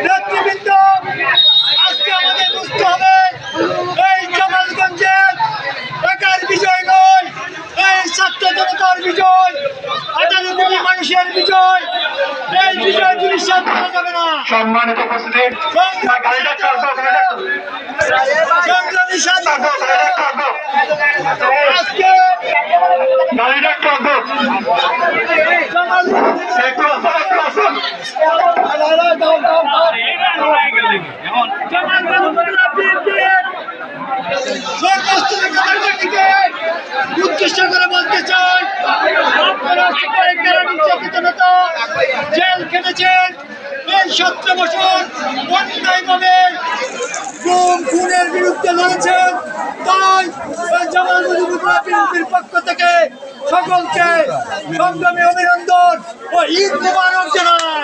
নেতৃবৃন্দ আজকে আমাদের বুঝতে হবে এই জামালগঞ্জের একার বিজয় নয়, এই ছাত্র জনতার বিজয়, 18 কোটি মানুষের বিজয়। এই বিজয় দুলিশাত করা যাবে না। সম্মানিত উপস্থিতি আজকে উদ্দেশ্য করে বলতে চাই, আপনারা সবাই নির্যাতিতনতা জেল খেটেছেন। এই 17 বছর অন্যায়ভাবে খুনের বিরুদ্ধে লড়েছেন। তাই জামাল মুজিবুর বিএনপির পক্ষ থেকে সকলকে সংগ্রামী অভিনন্দন ও ঈদ মুবারক জানাই।